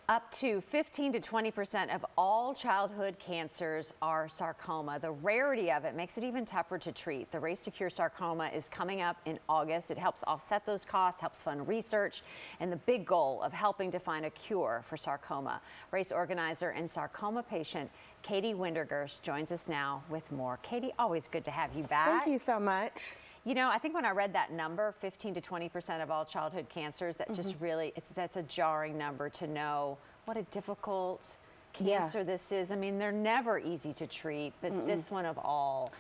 Up to 15 to 20% of all childhood cancers are sarcoma. The rarity of it makes it even tougher to treat. The Race to Cure Sarcoma is coming up in August. It helps offset those costs, helps fund research, and the big goal of helping to find a cure for sarcoma. Race organizer and sarcoma patient Katie Windergurst joins us now with more. Katie, always good to have you back. Thank you so much. You know, I think when I read that number, 15 to 20% of all childhood cancers, that just really, that's a jarring number to know what a difficult cancer this is. I mean, they're never easy to treat, but this one of all,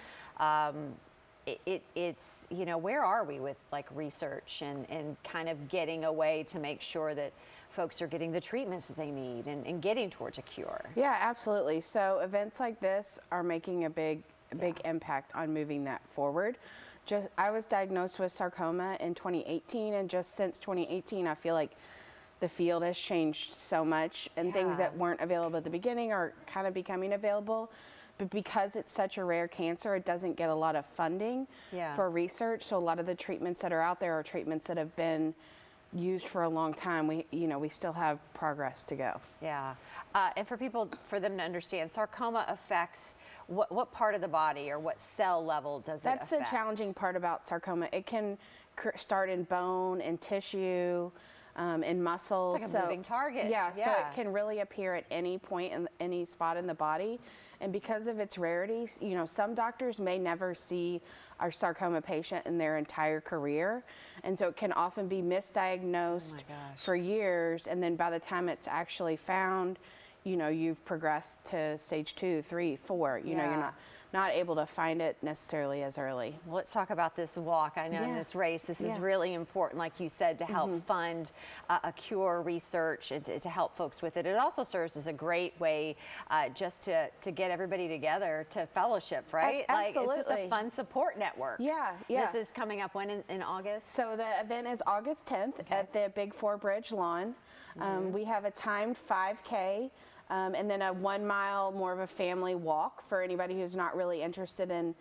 it's, you know, where are we with like research and kind of getting a way to make sure that folks are getting the treatments that they need and getting towards a cure? Yeah, absolutely. So events like this are making a big impact on moving that forward. I was diagnosed with sarcoma in 2018, and just since 2018, I feel like the field has changed so much, and things that weren't available at the beginning are kind of becoming available. But because it's such a rare cancer, it doesn't get a lot of funding for research. So a lot of the treatments that are out there are treatments that have been used for a long time. We still have progress to go. Yeah, and for them to understand, sarcoma affects what part of the body or what cell level does it affect? That's the challenging part about sarcoma. It can start in bone and tissue, in muscles. It's like a moving target. Yeah, so it can really appear at any point in any spot in the body. And because of its rarity, you know, some doctors may never see our sarcoma patient in their entire career. And so it can often be misdiagnosed for years. And then by the time it's actually found, you know, you've progressed to stage 2, 3, 4. You know, you're not able to find it necessarily as early. Well, let's talk about this walk. I know in this race, this is really important, like you said, to help fund a cure research and to help folks with it. It also serves as a great way just to get everybody together to fellowship, right? Absolutely. Like, it's just a fun support network. Yeah. This is coming up when in August? So the event is August 10th at the Big 4 Bridge lawn. We have a timed 5K. And then a 1 mile, more of a family walk for anybody who's not really interested in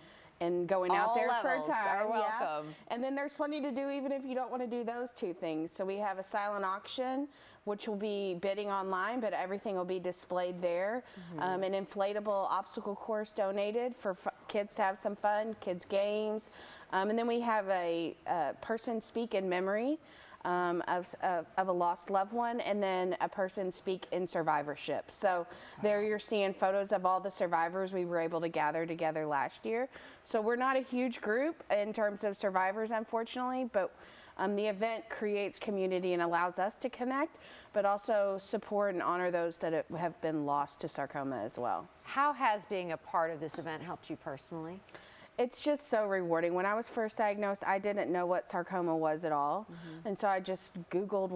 going out there for a time. Are welcome. And then there's plenty to do even if you don't want to do those two things. So we have a silent auction, which will be bidding online, but everything will be displayed there. An inflatable obstacle course donated for kids to have some fun, kids games. And then we have a person speak in memory of a lost loved one, and then a person speak in survivorship. So there you're seeing photos of all the survivors we were able to gather together last year. So we're not a huge group in terms of survivors, unfortunately, but the event creates community and allows us to connect, but also support and honor those that have been lost to sarcoma as well. How has being a part of this event helped you personally? It's just so rewarding. When I was first diagnosed, I didn't know what sarcoma was at all. And so I just Googled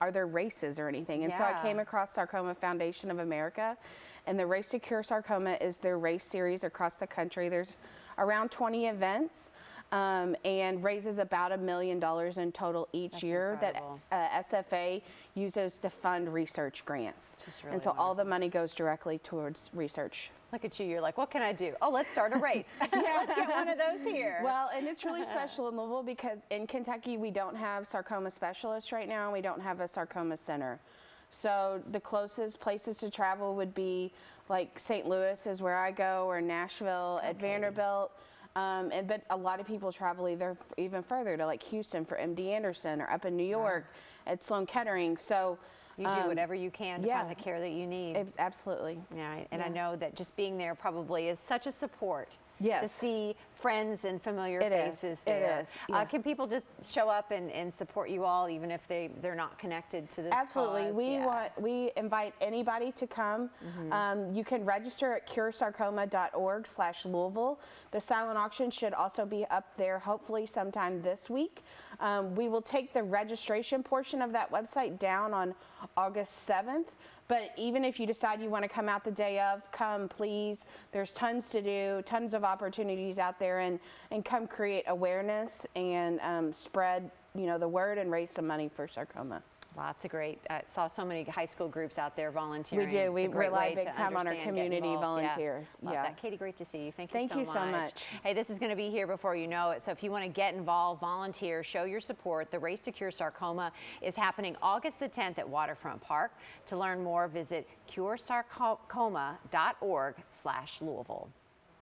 are there races or anything? And so I came across Sarcoma Foundation of America, and the Race to Cure Sarcoma is their race series across the country. There's around 20 events, and raises about $1 million in total each year incredible. That SFA uses to fund research grants. Really and so all the money goes directly towards research. Look at you, you're like, what can I do? Oh, let's start a race. Let's get one of those here. Well, and it's really special in Louisville because in Kentucky we don't have sarcoma specialists right now, and we don't have a sarcoma center. So the closest places to travel would be like St. Louis is where I go, or Nashville at Vanderbilt. But a lot of people travel even further to like Houston for MD Anderson, or up in New York at Sloan Kettering. So you do whatever you can to find the care that you need. Absolutely. Yeah, and I know that just being there probably is such a support. Yes. To see friends and familiar faces there. It is. Yeah. Can people just show up and support you all, even if they're not connected to this Absolutely. cause? We invite anybody to come. You can register at curesarcoma.org/Louisville. The silent auction should also be up there hopefully sometime this week. We will take the registration portion of that website down on August 7th. But even if you decide you want to come out the day of, come please. There's tons to do, tons of opportunities out there, and come create awareness and spread the word and raise some money for sarcoma. Lots of great. Saw so many high school groups out there volunteering. We do. We It's a great rely way big to time on our understand, get community involved. volunteers. Yeah. Love that. Katie, great to see you. Thank Thank you so much. Hey, this is going to be here before you know it. So if you want to get involved, volunteer, show your support. The Race to Cure Sarcoma is happening August the 10th at Waterfront Park. To learn more, visit curesarcoma.org/Louisville.